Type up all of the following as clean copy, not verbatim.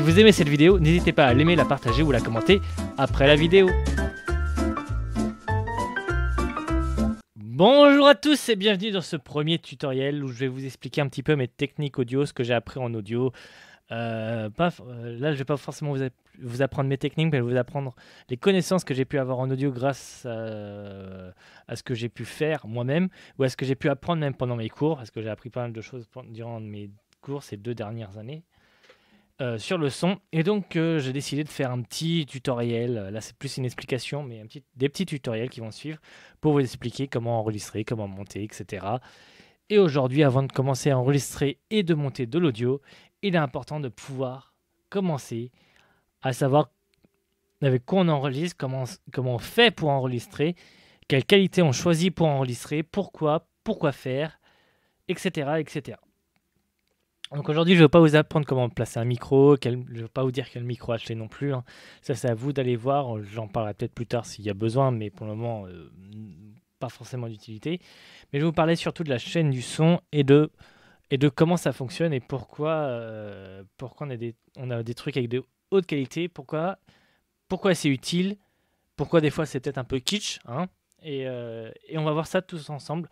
Si vous aimez cette vidéo, n'hésitez pas à l'aimer, la partager ou la commenter après la vidéo. Bonjour à tous et bienvenue dans ce premier tutoriel où je vais vous expliquer un petit peu mes techniques audio, ce que j'ai appris en audio. Là, je ne vais pas forcément vous apprendre mes techniques, mais vous apprendre les connaissances que j'ai pu avoir en audio grâce à ce que j'ai pu faire moi-même ou à ce que j'ai pu apprendre même pendant mes cours, parce que j'ai appris pas mal de choses durant mes cours ces 2 dernières années sur le son. Et donc, j'ai décidé de faire un petit tutoriel. Là, c'est plus une explication, mais des petits tutoriels qui vont suivre pour vous expliquer comment enregistrer, comment monter, etc. Et aujourd'hui, avant de commencer à enregistrer et de monter de l'audio, il est important de pouvoir commencer à savoir avec quoi on enregistre, comment on fait pour enregistrer, quelle qualité on choisit pour enregistrer, pourquoi faire, etc. etc. Donc aujourd'hui, je ne vais pas vous apprendre comment placer un micro, je ne vais pas vous dire quel micro acheter non plus. Hein. Ça, c'est à vous d'aller voir. J'en parlerai peut-être plus tard s'il y a besoin, mais pour le moment, pas forcément d'utilité. Mais je vais vous parler surtout de la chaîne du son et de comment ça fonctionne et pourquoi on a des trucs avec de haute qualité, pourquoi c'est utile, pourquoi des fois c'est peut-être un peu kitsch, hein, et on va voir ça tous ensemble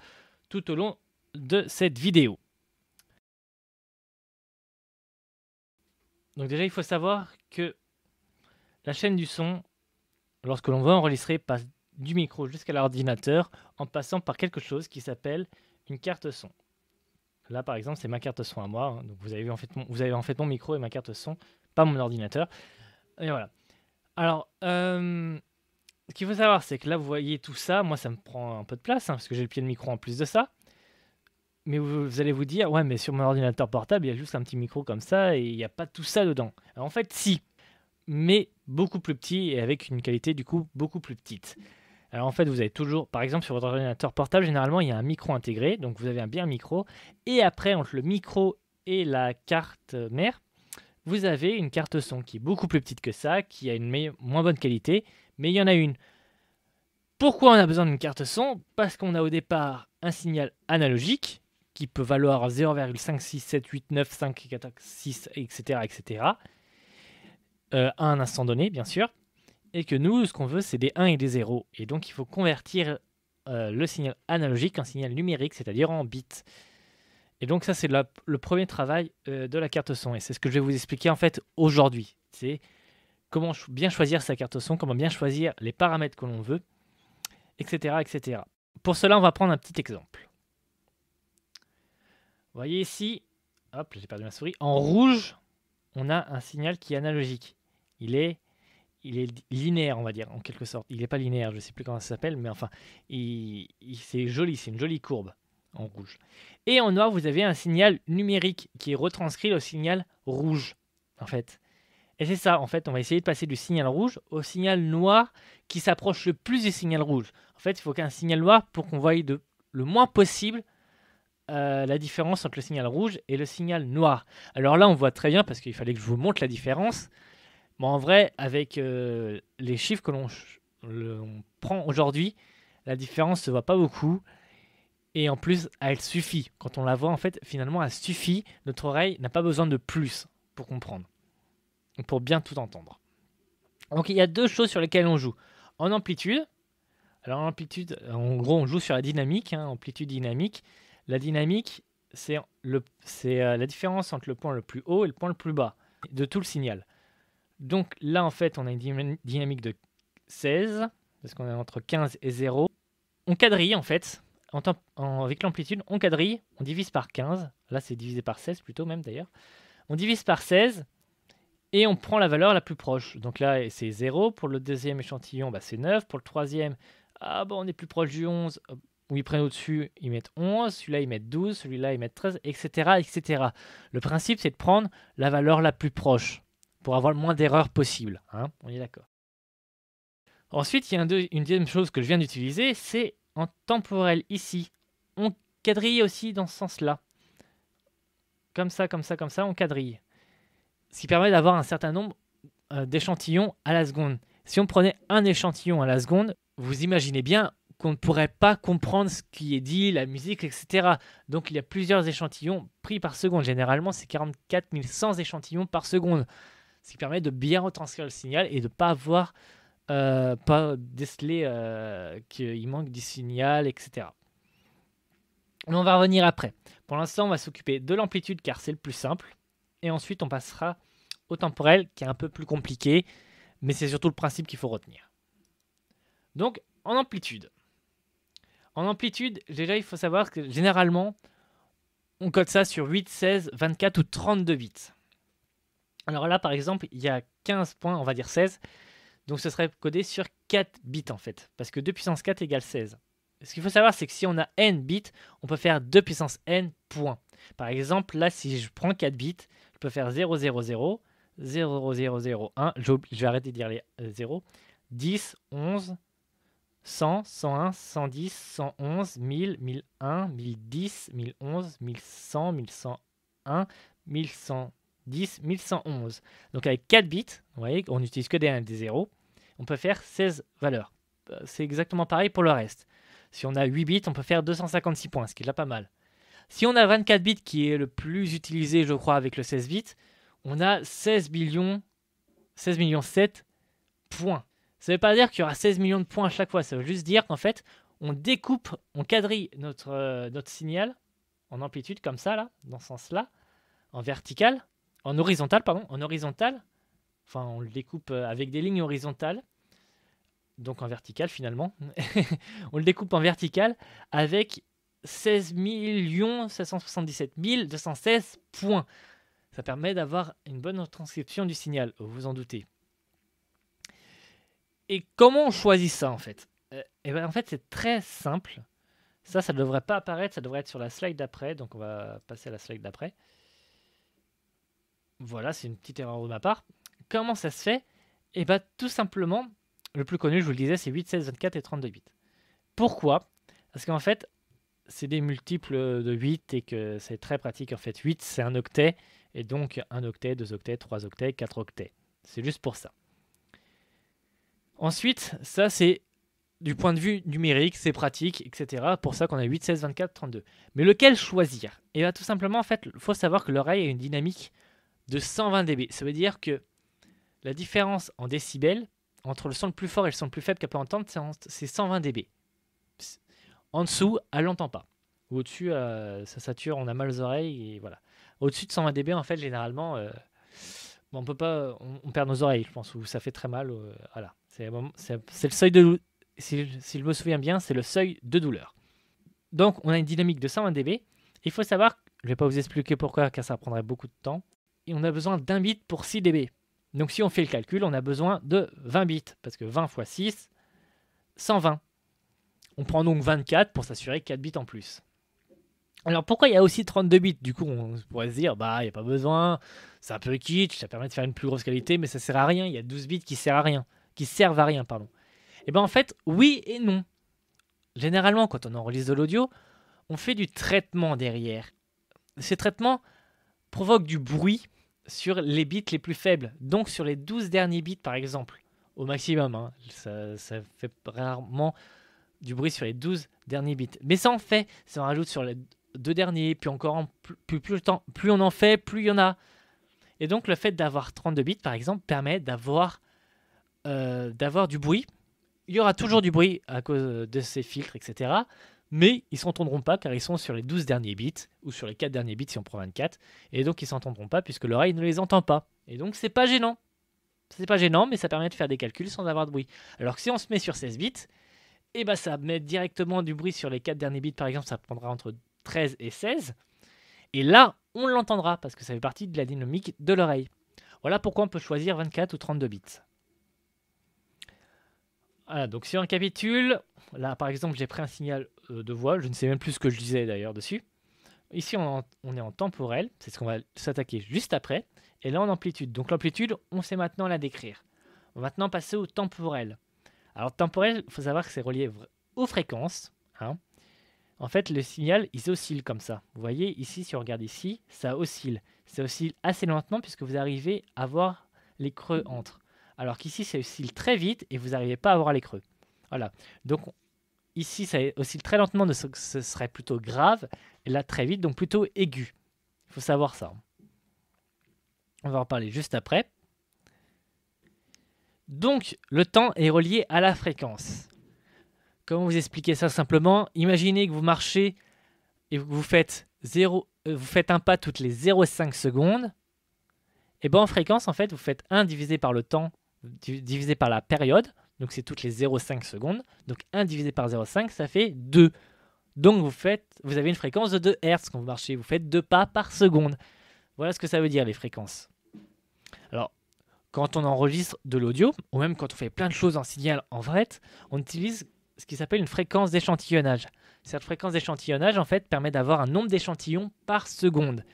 tout au long de cette vidéo. Donc déjà, il faut savoir que la chaîne du son, lorsque l'on veut enregistrer, passe du micro jusqu'à l'ordinateur en passant par quelque chose qui s'appelle une carte son. Là, par exemple, c'est ma carte son à moi. Hein. Donc vous avez en fait mon micro et ma carte son, pas mon ordinateur. Et voilà. Alors, ce qu'il faut savoir, c'est que là, vous voyez tout ça. Moi, ça me prend un peu de place, hein, parce que j'ai le pied de micro en plus de ça. Mais vous allez vous dire, ouais, mais sur mon ordinateur portable, il y a juste un petit micro comme ça et il n'y a pas tout ça dedans. Alors, en fait, si, mais beaucoup plus petit et avec une qualité, du coup, beaucoup plus petite. Alors en fait, vous avez toujours, par exemple sur votre ordinateur portable, généralement il y a un micro intégré, donc vous avez un bien micro, et après entre le micro et la carte mère, vous avez une carte son qui est beaucoup plus petite que ça, qui a une moins bonne qualité, mais il y en a une. Pourquoi on a besoin d'une carte son? Parce qu'on a au départ un signal analogique qui peut valoir 0,5678954 etc. etc. À un instant donné, bien sûr. Et que nous, ce qu'on veut, c'est des 1 et des 0. Et donc, il faut convertir le signal analogique en signal numérique, c'est-à-dire en bits. Et donc, ça, c'est le premier travail de la carte son. Et c'est ce que je vais vous expliquer, en fait, aujourd'hui. C'est comment bien choisir sa carte son, comment bien choisir les paramètres que l'on veut, etc., etc. Pour cela, on va prendre un petit exemple. Vous voyez ici, hop, j'ai perdu ma souris. En rouge, on a un signal qui est analogique. Il est linéaire, on va dire, en quelque sorte. Il n'est pas linéaire, je ne sais plus comment ça s'appelle, mais enfin, c'est joli, c'est une jolie courbe en rouge. Et en noir, vous avez un signal numérique qui est retranscrit au signal rouge, en fait. Et c'est ça, en fait, on va essayer de passer du signal rouge au signal noir qui s'approche le plus du signal rouge. En fait, il faut qu'un signal noir pour qu'on voie le moins possible la différence entre le signal rouge et le signal noir. Alors là, on voit très bien, parce qu'il fallait que je vous montre la différence. Bon, en vrai, avec les chiffres que l'on prend aujourd'hui, la différence ne se voit pas beaucoup. Et en plus, elle suffit. Quand on la voit, en fait, finalement, elle suffit. Notre oreille n'a pas besoin de plus pour comprendre. Pour bien tout entendre. Donc, il y a 2 choses sur lesquelles on joue. En amplitude. Alors, en amplitude, en gros, on joue sur la dynamique. Hein, amplitude dynamique. La dynamique, c'est la différence entre le point le plus haut et le point le plus bas de tout le signal. Donc là, en fait, on a une dynamique de 16, parce qu'on est entre 15 et 0. On quadrille, en fait, avec l'amplitude, on quadrille, on divise par 15. Là, c'est divisé par 16 plutôt même, d'ailleurs. On divise par 16, et on prend la valeur la plus proche. Donc là, c'est 0. Pour le deuxième échantillon, c'est 9. Pour le troisième, on est plus proche du 11. Où ils prennent au-dessus, ils mettent 11. Celui-là, ils mettent 12. Celui-là, ils mettent 13, etc., etc. Le principe, c'est de prendre la valeur la plus proche, pour avoir le moins d'erreurs possible. Hein, on est d'accord. Ensuite, il y a une deuxième chose que je viens d'utiliser, c'est en temporel ici. On quadrille aussi dans ce sens-là. Comme ça, comme ça, comme ça, on quadrille. Ce qui permet d'avoir un certain nombre d'échantillons à la seconde. Si on prenait un échantillon à la seconde, vous imaginez bien qu'on ne pourrait pas comprendre ce qui est dit, la musique, etc. Donc il y a plusieurs échantillons pris par seconde. Généralement, c'est 44 100 échantillons par seconde. Ce qui permet de bien retranscrire le signal et de ne pas avoir, pas déceler qu'il manque du signal, etc. Mais on va revenir après. Pour l'instant, on va s'occuper de l'amplitude car c'est le plus simple. Et ensuite, on passera au temporel qui est un peu plus compliqué, mais c'est surtout le principe qu'il faut retenir. Donc, en amplitude. En amplitude, déjà, il faut savoir que généralement, on code ça sur 8, 16, 24 ou 32 bits. Alors là, par exemple, il y a 15 points, on va dire 16. Donc, ce serait codé sur 4 bits en fait, parce que 2 puissance 4 égale 16. Ce qu'il faut savoir, c'est que si on a n bits, on peut faire 2 puissance n points. Par exemple, là, si je prends 4 bits, je peux faire 0, 0, 0, 0, 0, 0, 1. Je vais arrêter de dire les 0. 10, 11, 100, 101, 110, 111, 1000, 1001, 1010, 1011, 1100, 1101, 1110, 1111. Donc avec 4 bits, vous voyez, on n'utilise que des 1 et des 0, on peut faire 16 valeurs. C'est exactement pareil pour le reste. Si on a 8 bits, on peut faire 256 points, ce qui est déjà pas mal. Si on a 24 bits, qui est le plus utilisé, je crois, avec le 16 bits, on a 16 millions 7 points. Ça ne veut pas dire qu'il y aura 16 millions de points à chaque fois. Ça veut juste dire qu'en fait, on découpe, on quadrille notre signal en amplitude, comme ça, là, dans ce sens-là, en vertical, en horizontal, pardon, en horizontal. Enfin, on le découpe avec des lignes horizontales, donc en vertical finalement. On le découpe en vertical avec 16 777 216 points. Ça permet d'avoir une bonne transcription du signal, vous vous en doutez. Et comment on choisit ça en fait? Et ben, en fait, c'est très simple. Ça ne devrait pas apparaître, ça devrait être sur la slide d'après. Donc on va passer à la slide d'après. Voilà, c'est une petite erreur de ma part. Comment ça se fait? Et bien tout simplement, le plus connu, je vous le disais, c'est 8, 16, 24 et 32 bits. Pourquoi? Parce qu'en fait, c'est des multiples de 8 et que c'est très pratique. En fait, 8, c'est un octet. Et donc, 1 octet, 2 octets, 3 octets, 4 octets. C'est juste pour ça. Ensuite, ça, c'est du point de vue numérique, c'est pratique, etc. Pour ça qu'on a 8, 16, 24, 32. Mais lequel choisir? Et bien, tout simplement, en fait, il faut savoir que l'oreille a une dynamique de 120 dB. Ça veut dire que la différence en décibels entre le son le plus fort et le son le plus faible qu'elle peut entendre, c'est 120 dB. En dessous, elle l'entend pas. Ou au-dessus, ça sature, on a mal aux oreilles, et voilà. Au-dessus de 120 dB, en fait, généralement, on peut pas, on perd nos oreilles, je pense, ou ça fait très mal. Voilà. C'est le seuil de, si je me souviens bien, c'est le seuil de douleur. Donc, on a une dynamique de 120 dB. Il faut savoir, je ne vais pas vous expliquer pourquoi, car ça prendrait beaucoup de temps. Et on a besoin d'1 bit pour 6 dB. Donc, si on fait le calcul, on a besoin de 20 bits, parce que 20 x 6, 120. On prend donc 24 pour s'assurer 4 bits en plus. Alors pourquoi il y a aussi 32 bits? Du coup, on pourrait se dire, bah, il n'y a pas besoin, c'est un peu kitsch, ça permet de faire une plus grosse qualité, mais ça sert à rien. Il y a 12 bits qui servent à rien, pardon. Et bien en fait, oui et non. Généralement, quand on enregistre de l'audio, on fait du traitement derrière. Ces traitements provoquent du bruit sur les bits les plus faibles, donc sur les 12 derniers bits par exemple, au maximum. Hein. Ça fait rarement du bruit sur les 12 derniers bits. Mais ça en fait, ça en rajoute sur les 2 derniers, puis encore plus on en fait, plus il y en a. Et donc le fait d'avoir 32 bits par exemple permet d'avoir du bruit. Il y aura toujours du bruit à cause de ces filtres, etc. Mais ils ne s'entendront pas car ils sont sur les 12 derniers bits, ou sur les 4 derniers bits si on prend 24. Et donc ils ne s'entendront pas puisque l'oreille ne les entend pas. Et donc c'est pas gênant. C'est pas gênant, mais ça permet de faire des calculs sans avoir de bruit. Alors que si on se met sur 16 bits, et bah ça met directement du bruit sur les 4 derniers bits, par exemple, ça prendra entre 13 et 16. Et là, on l'entendra parce que ça fait partie de la dynamique de l'oreille. Voilà pourquoi on peut choisir 24 ou 32 bits. Voilà, donc si on récapitule, là par exemple j'ai pris un signal de voix, je ne sais même plus ce que je disais d'ailleurs dessus. Ici on est en temporel, c'est ce qu'on va s'attaquer juste après. Et là en amplitude. Donc l'amplitude, on sait maintenant la décrire. On va maintenant passer au temporel. Alors temporel, il faut savoir que c'est relié aux fréquences. Hein. En fait, le signal, il oscille comme ça. Vous voyez ici, si on regarde ici, ça oscille. Ça oscille assez lentement puisque vous arrivez à voir les creux entre. Alors qu'ici, ça oscille très vite et vous n'arrivez pas à voir les creux. Voilà. Donc ici, ça oscille très lentement, donc ce serait plutôt grave. Et là, très vite, donc plutôt aigu. Il faut savoir ça. On va en parler juste après. Donc, le temps est relié à la fréquence. Comment vous expliquer ça simplement? Imaginez que vous marchez et que vous faites un pas toutes les 0,5 secondes. Et bien en fréquence, en fait, vous faites 1 divisé par le temps, divisé par la période. Donc c'est toutes les 0,5 secondes. Donc 1 divisé par 0,5, ça fait 2. Donc vous avez une fréquence de 2 Hz quand vous marchez. Vous faites 2 pas par seconde. Voilà ce que ça veut dire les fréquences. Alors, quand on enregistre de l'audio, ou même quand on fait plein de choses en signal en vrai, on utilise ce qui s'appelle une fréquence d'échantillonnage. Cette fréquence d'échantillonnage, en fait, permet d'avoir un nombre d'échantillons par seconde.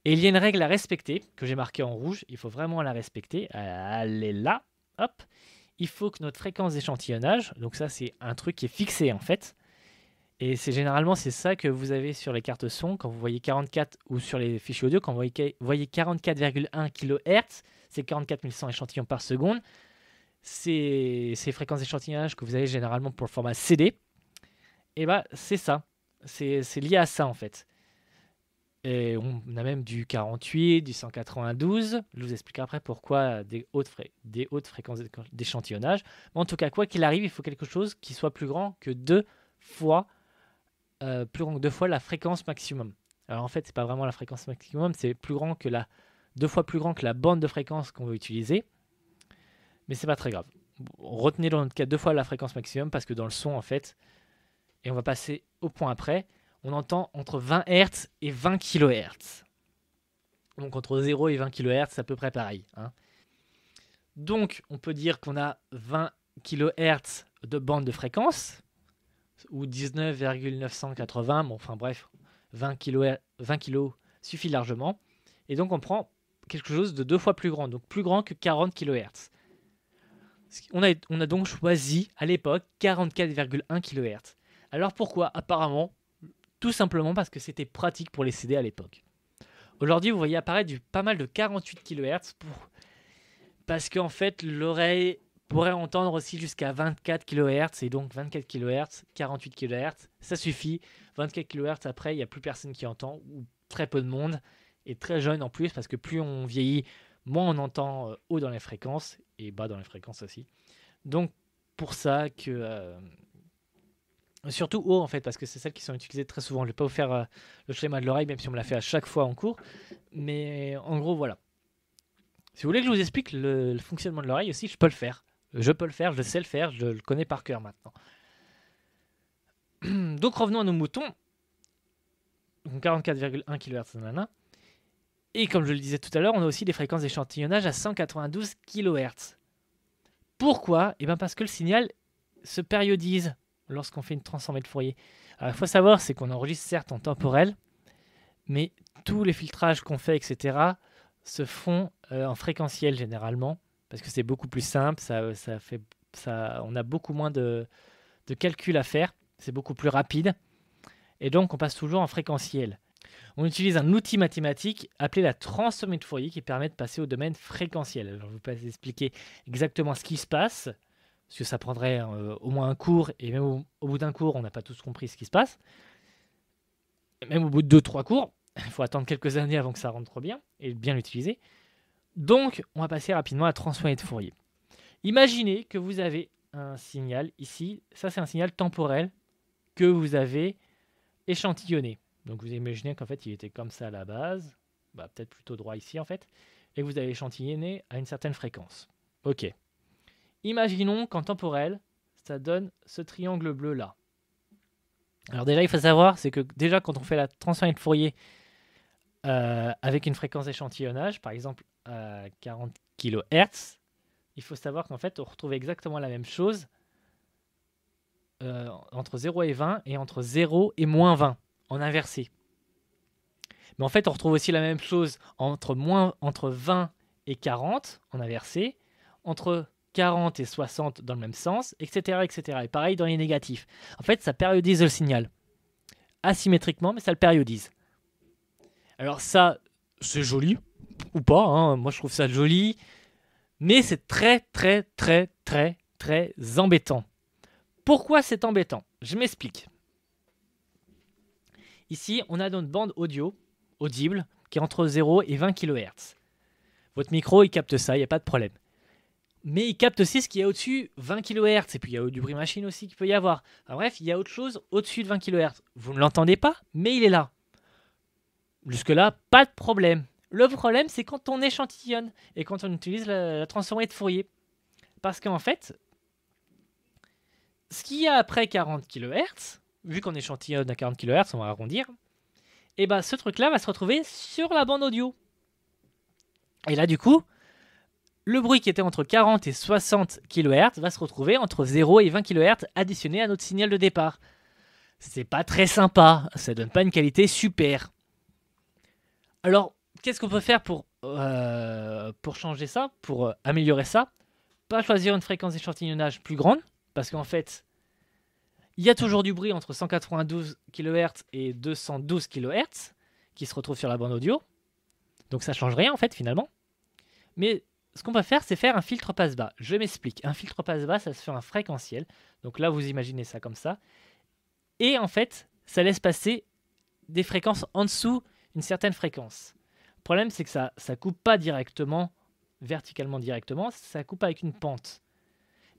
Et il y a une règle à respecter, que j'ai marquée en rouge, il faut vraiment la respecter. Elle est là, hop. Il faut que notre fréquence d'échantillonnage, donc ça c'est un truc qui est fixé en fait, et généralement c'est ça que vous avez sur les cartes son, quand vous voyez 44, ou sur les fichiers audio, quand vous voyez 44,1 kHz, c'est 44 100 échantillons par seconde. Ces fréquences d'échantillonnage que vous avez généralement pour le format CD, et bah c'est ça, c'est lié à ça en fait. Et on a même du 48, du 192. Je vous expliquerai après pourquoi des hautes fréquences d'échantillonnage. Mais en tout cas, quoi qu'il arrive, il faut quelque chose qui soit plus grand que 2 fois, la fréquence maximum. Alors en fait, c'est pas vraiment la fréquence maximum, c'est deux fois plus grand que la bande de fréquence qu'on veut utiliser. Mais c'est pas très grave. Retenez dans notre cas 2 fois la fréquence maximum parce que dans le son, en fait, et on va passer au point après, on entend entre 20 Hz et 20 kHz. Donc entre 0 et 20 kHz, c'est à peu près pareil. Hein. Donc on peut dire qu'on a 20 kHz de bande de fréquence, ou 19,980, bon, enfin bref, 20 kg suffit largement. Et donc on prend quelque chose de 2 fois plus grand, donc plus grand que 40 kHz. On a donc choisi à l'époque 44,1 kHz. Alors pourquoi? Apparemment, tout simplement parce que c'était pratique pour les CD à l'époque. Aujourd'hui, vous voyez apparaître pas mal de 48 kHz parce qu'en fait, l'oreille pourrait entendre aussi jusqu'à 24 kHz et donc 24 kHz, 48 kHz, ça suffit. 24 kHz après, il n'y a plus personne qui entend ou très peu de monde et très jeune en plus parce que plus on vieillit, moins on entend haut dans les fréquences et bas dans les fréquences aussi. Donc pour ça que surtout haut en fait, parce que c'est celles qui sont utilisées très souvent. Je ne vais pas vous faire le schéma de l'oreille, même si on me l'a fait à chaque fois en cours. Mais en gros, voilà. Si vous voulez que je vous explique le fonctionnement de l'oreille aussi, je peux le faire. Je peux le faire, je sais le faire, je le connais par cœur maintenant. Donc revenons à nos moutons. 44,1 kHz nanana. Et comme je le disais tout à l'heure, on a aussi des fréquences d'échantillonnage à 192 kHz. Pourquoi? Eh bien parce que le signal se périodise lorsqu'on fait une transformée de Fourier. Alors, il faut savoir, c'est qu'on enregistre certes en temporel, mais tous les filtrages qu'on fait, etc., se font en fréquentiel généralement, parce que c'est beaucoup plus simple, on a beaucoup moins de calculs à faire, c'est beaucoup plus rapide, et donc on passe toujours en fréquentiel. On utilise un outil mathématique appelé la transformée de Fourier qui permet de passer au domaine fréquentiel. Alors, je ne vais pas vous expliquer exactement ce qui se passe, parce que ça prendrait au moins un cours, et même au bout d'un cours, on n'a pas tous compris ce qui se passe. Même au bout de 2-3 cours, il faut attendre quelques années avant que ça rentre bien, et bien l'utiliser. Donc, on va passer rapidement à la transformée de Fourier. Imaginez que vous avez un signal ici, ça c'est un signal temporel que vous avez échantillonné. Donc vous imaginez qu'en fait il était comme ça à la base, peut-être plutôt droit ici en fait, et que vous avez échantillonné à une certaine fréquence. Ok. Imaginons qu'en temporel, ça donne ce triangle bleu là. Alors déjà, il faut savoir, c'est que déjà quand on fait la transformée de Fourier avec une fréquence d'échantillonnage, par exemple à 40 kHz, il faut savoir qu'en fait, on retrouve exactement la même chose entre 0 et 20 et entre 0 et moins 20, en inversé. Mais en fait, on retrouve aussi la même chose entre 20 et 40, en inversé, entre 40 et 60 dans le même sens, etc., etc. Et pareil dans les négatifs. En fait, ça périodise le signal. Asymétriquement, mais ça le périodise. Alors ça, c'est joli, ou pas, hein. Moi je trouve ça joli, mais c'est très, très, très, très, très embêtant. Pourquoi c'est embêtant? Je m'explique. Ici, on a notre bande audible, qui est entre 0 et 20 kHz. Votre micro, il capte ça, il n'y a pas de problème. mais il capte aussi ce qu'il y a au-dessus, 20 kHz, et puis il y a du bruit machine aussi qu'il peut y avoir. Enfin, bref, il y a autre chose au-dessus de 20 kHz. Vous ne l'entendez pas, mais il est là. Jusque-là, pas de problème. Le problème, c'est quand on échantillonne et quand on utilise la transformée de Fourier. Parce qu'en fait, ce qu'il y a après 40 kHz, vu qu'on échantillonne à 40 kHz, on va arrondir, et ben ce truc-là va se retrouver sur la bande audio. Et là, du coup, le bruit qui était entre 40 et 60 kHz va se retrouver entre 0 et 20 kHz additionné à notre signal de départ. C'est pas très sympa, ça donne pas une qualité super. Alors, qu'est-ce qu'on peut faire pour changer ça, pour améliorer ça? Pas choisir une fréquence d'échantillonnage plus grande, parce qu'en fait, il y a toujours du bruit entre 192 kHz et 212 kHz qui se retrouve sur la bande audio. Donc ça change rien en fait finalement. Mais ce qu'on peut faire, c'est faire un filtre passe-bas. Je m'explique. Un filtre passe-bas, ça se fait un fréquentiel. Donc là, vous imaginez ça comme ça. Et en fait, ça laisse passer des fréquences en dessous une certaine fréquence. Le problème, c'est que ça ne coupe pas directement, verticalement directement, ça coupe avec une pente.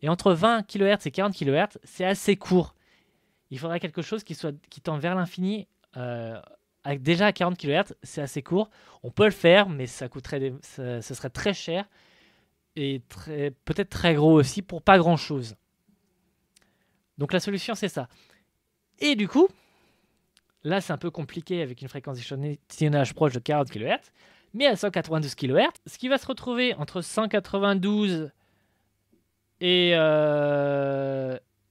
Et entre 20 kHz et 40 kHz, c'est assez court. Il faudrait quelque chose qui tend vers l'infini. Déjà à 40 kHz, c'est assez court. On peut le faire, mais ça serait très cher et peut-être très gros aussi pour pas grand-chose. Donc la solution, c'est ça. Et du coup, là, c'est un peu compliqué avec une fréquence d'échantillonnage proche de 40 kHz, mais à 192 kHz, ce qui va se retrouver entre 192 et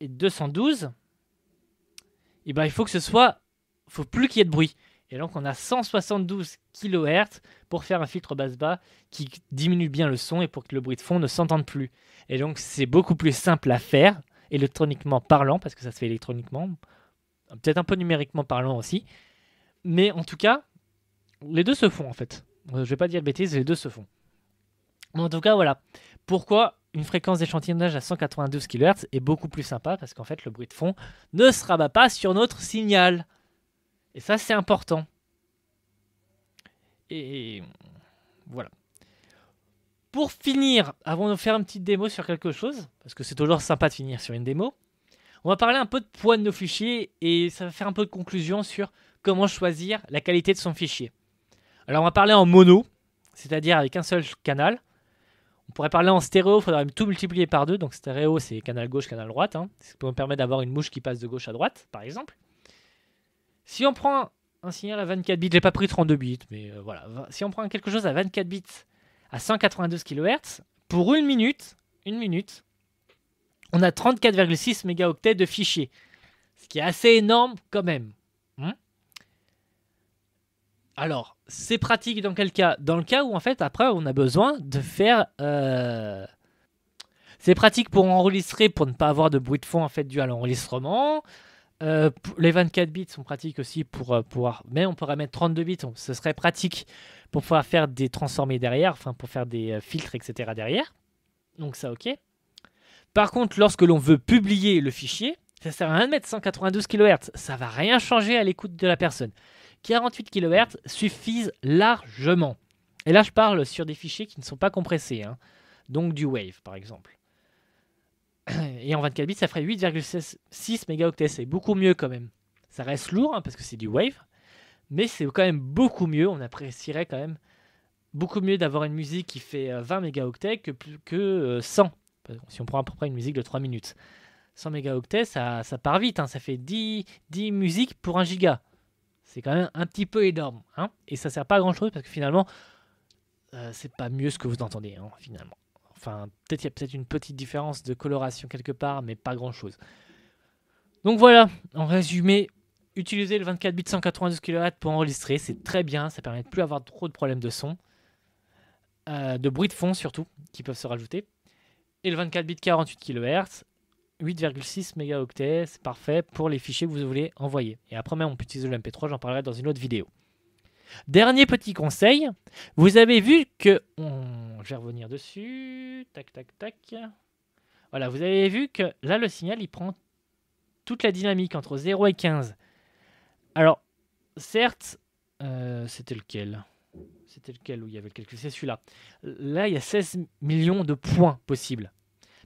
212, et ben, il faut plus qu'il y ait de bruit. Et donc, on a 172 kHz pour faire un filtre basse-bas qui diminue bien le son et pour que le bruit de fond ne s'entende plus. Et donc, c'est beaucoup plus simple à faire, électroniquement parlant, parce que ça se fait électroniquement, peut-être un peu numériquement parlant aussi. Mais en tout cas, les deux se font en fait. Je vais pas dire de bêtises, les deux se font. Mais en tout cas, voilà. Pourquoi une fréquence d'échantillonnage à 192 kHz est beaucoup plus sympa, parce qu'en fait, le bruit de fond ne se rabat pas sur notre signal. Et ça, c'est important. Et voilà. Pour finir, avant de faire une petite démo sur quelque chose, parce que c'est toujours sympa de finir sur une démo, on va parler un peu de poids de nos fichiers et ça va faire un peu de conclusion sur comment choisir la qualité de son fichier. Alors, on va parler en mono, c'est-à-dire avec un seul canal. On pourrait parler en stéréo, il faudrait tout multiplier par 2. Donc, stéréo, c'est canal gauche, canal droite. Ce qui peut me permettre d'avoir une mouche qui passe de gauche à droite, par exemple. Si on prend un signal à 24 bits, j'ai pas pris 32 bits, mais voilà. Si on prend quelque chose à 24 bits à 192 kHz, pour une minute, on a 34,6 mégaoctets de fichiers. Ce qui est assez énorme quand même. Alors, c'est pratique dans quel cas? Dans le cas où en fait, après, on a besoin de faire... C'est pratique pour enregistrer, pour ne pas avoir de bruit de fond en fait dû à l'enregistrement. Les 24 bits sont pratiques aussi pour pouvoir... Mais on pourrait mettre 32 bits, ce serait pratique pour pouvoir faire des transformés derrière, enfin pour faire des filtres, etc. derrière. Donc ça, ok. Par contre, lorsque l'on veut publier le fichier, ça sert à rien de mettre 192 kHz. Ça ne va rien changer à l'écoute de la personne. 48 kHz suffisent largement. Et là, je parle sur des fichiers qui ne sont pas compressés. Donc du Wave, par exemple. Et en 24 bits, ça ferait 8,6 mégaoctets. C'est beaucoup mieux quand même. Ça reste lourd parce que c'est du Wave. Mais c'est quand même beaucoup mieux. On apprécierait quand même beaucoup mieux d'avoir une musique qui fait 20 mégaoctets que 100. Si on prend à peu près une musique de 3 minutes. 100 mégaoctets, ça part vite. Ça fait 10 musiques pour 1 giga. C'est quand même un petit peu énorme. Et ça sert pas à grand chose parce que finalement, c'est pas mieux ce que vous entendez, finalement. Enfin, peut-être il y a peut-être une petite différence de coloration quelque part, mais pas grand-chose. Donc voilà, en résumé, utilisez le 24 bits 192 kHz pour enregistrer, c'est très bien, ça permet de plus avoir trop de problèmes de son, de bruit de fond surtout, qui peuvent se rajouter. Et le 24 bits 48 kHz, 8,6 mégaoctets, c'est parfait pour les fichiers que vous voulez envoyer. Et après même on peut utiliser le MP3, j'en parlerai dans une autre vidéo. Dernier petit conseil, vous avez vu que... Je vais revenir dessus. Tac, tac, tac. Voilà, vous avez vu que là, le signal, il prend toute la dynamique entre 0 et 15. Alors, certes, c'était lequel? C'était lequel où il y avait le calcul? C'est celui-là. Là, il y a 16 millions de points possibles.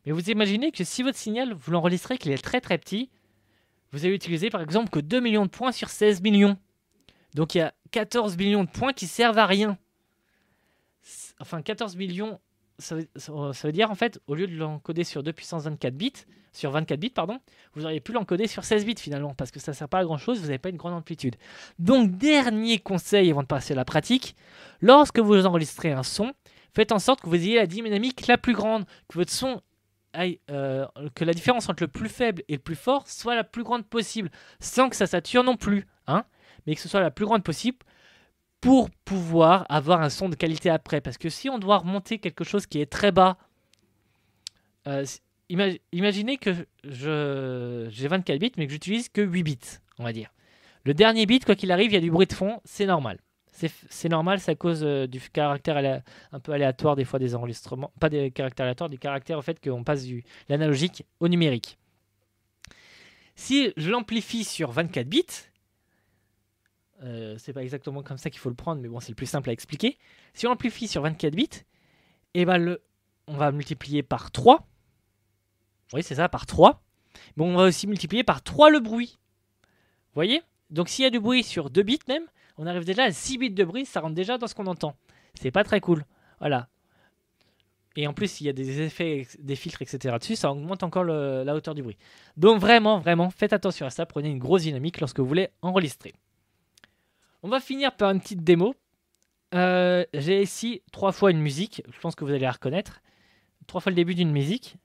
Mais vous imaginez que si votre signal, vous l'enregistrez qu'il est très très petit, vous allez utiliser par exemple que 2 millions de points sur 16 millions. Donc il y a 14 millions de points qui servent à rien. Enfin 14 millions, ça veut dire en fait, au lieu de l'encoder sur 2 puissance 24 bits, sur 24 bits pardon, vous auriez pu l'encoder sur 16 bits finalement, parce que ça ne sert pas à grand chose, vous n'avez pas une grande amplitude. Donc dernier conseil avant de passer à la pratique, lorsque vous enregistrez un son, faites en sorte que vous ayez la dynamique la plus grande, que votre son que la différence entre le plus faible et le plus fort soit la plus grande possible, sans que ça sature non plus, hein, mais que ce soit la plus grande possible pour pouvoir avoir un son de qualité après. Parce que si on doit remonter quelque chose qui est très bas, imaginez que j'ai 24 bits mais que j'utilise que 8 bits, on va dire. Le dernier bit, quoi qu'il arrive, il y a du bruit de fond, c'est normal. C'est normal, c'est à cause du caractère un peu aléatoire des fois des enregistrements. Pas des caractères aléatoires, du caractère au fait qu'on passe de l'analogique au numérique. Si je l'amplifie sur 24 bits, c'est pas exactement comme ça qu'il faut le prendre, mais bon, c'est le plus simple à expliquer. Si on amplifie sur 24 bits, et ben on va multiplier par 3. Oui, c'est ça, par 3. Mais on va aussi multiplier par 3 le bruit. Vous voyez? Donc s'il y a du bruit sur 2 bits même, on arrive déjà à 6 bits de bruit, ça rentre déjà dans ce qu'on entend. C'est pas très cool. Voilà. Et en plus, il y a des effets, des filtres, etc. dessus, ça augmente encore la hauteur du bruit. Donc vraiment, vraiment, faites attention à ça. Prenez une grosse dynamique lorsque vous voulez enregistrer. On va finir par une petite démo. J'ai ici 3 fois une musique. Je pense que vous allez la reconnaître. 3 fois le début d'une musique.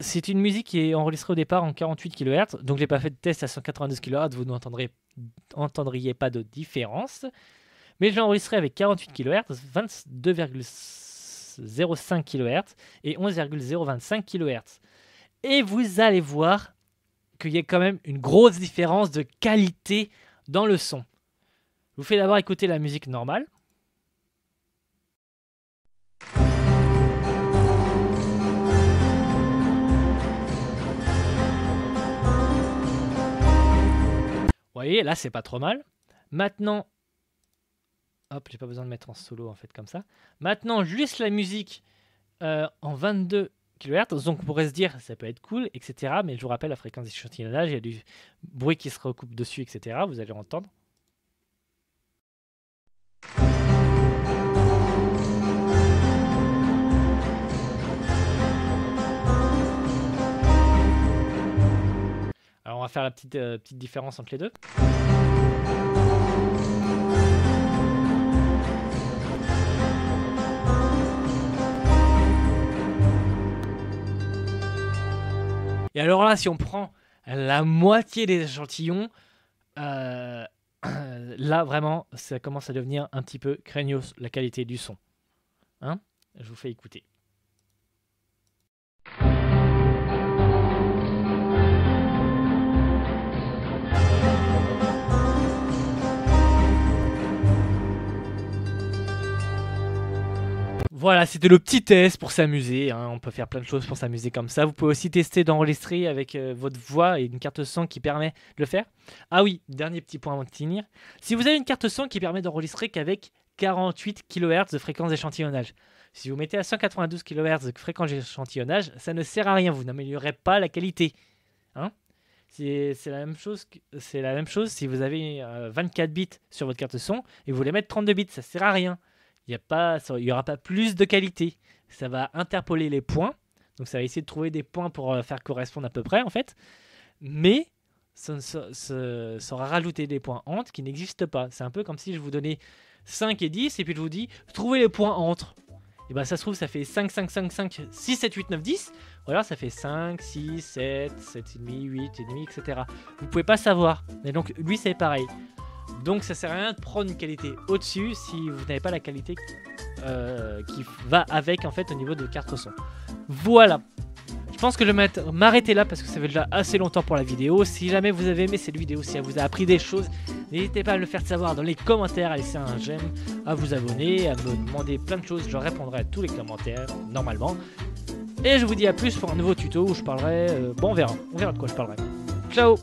C'est une musique qui est enregistrée au départ en 48 kHz. Donc je n'ai pas fait de test à 192 kHz. Vous n'entendriez pas de différence. Mais je l'ai enregistré avec 48 kHz, 22,05 kHz et 11,025 kHz. Et vous allez voir qu'il y a quand même une grosse différence de qualité dans le son. Je vous fais d'abord écouter la musique normale. Vous voyez, là c'est pas trop mal. Maintenant, hop, j'ai pas besoin de mettre en solo en fait comme ça. Maintenant, juste la musique en 22 kHz. Donc on pourrait se dire ça peut être cool, etc. Mais je vous rappelle la fréquence d'échantillonnage, il y a du bruit qui se recoupe dessus, etc. Vous allez entendre. Alors on va faire la petite différence entre les deux. Et alors là, si on prend la moitié des échantillons, là vraiment, ça commence à devenir un petit peu craignos la qualité du son. Hein? Je vous fais écouter. Voilà, c'était le petit test pour s'amuser, hein. On peut faire plein de choses pour s'amuser comme ça. Vous pouvez aussi tester d'enregistrer avec votre voix et une carte son qui permet de le faire. Ah oui, dernier petit point avant de finir. Si vous avez une carte son qui permet d'enregistrer qu'avec 48 kHz de fréquence d'échantillonnage, si vous mettez à 192 kHz de fréquence d'échantillonnage, ça ne sert à rien, vous n'améliorez pas la qualité. Hein? C'est la même chose si vous avez 24 bits sur votre carte son et vous voulez mettre 32 bits, ça ne sert à rien. Il n'y aura pas plus de qualité. Ça va interpoler les points. Donc ça va essayer de trouver des points pour faire correspondre à peu près en fait. Mais ça aura rajouté des points entre qui n'existent pas. C'est un peu comme si je vous donnais 5 et 10 et puis je vous dis trouvez les points entre. Et bien ça se trouve ça fait 5, 5, 5, 5, 6, 7, 8, 9, 10. Ou alors ça fait 5, 6, 7, 7,5, 8,5, etc. Vous ne pouvez pas savoir. Et donc lui c'est pareil. Donc ça sert à rien de prendre une qualité au-dessus si vous n'avez pas la qualité qui va avec en fait au niveau de carte son. Voilà. Je pense que je vais m'arrêter là parce que ça fait déjà assez longtemps pour la vidéo. Si jamais vous avez aimé cette vidéo, si elle vous a appris des choses, n'hésitez pas à me le faire savoir dans les commentaires, à laisser un j'aime, à vous abonner, à me demander plein de choses. Je répondrai à tous les commentaires normalement. Et je vous dis à plus pour un nouveau tuto où je parlerai... bon, on verra de quoi je parlerai. Ciao!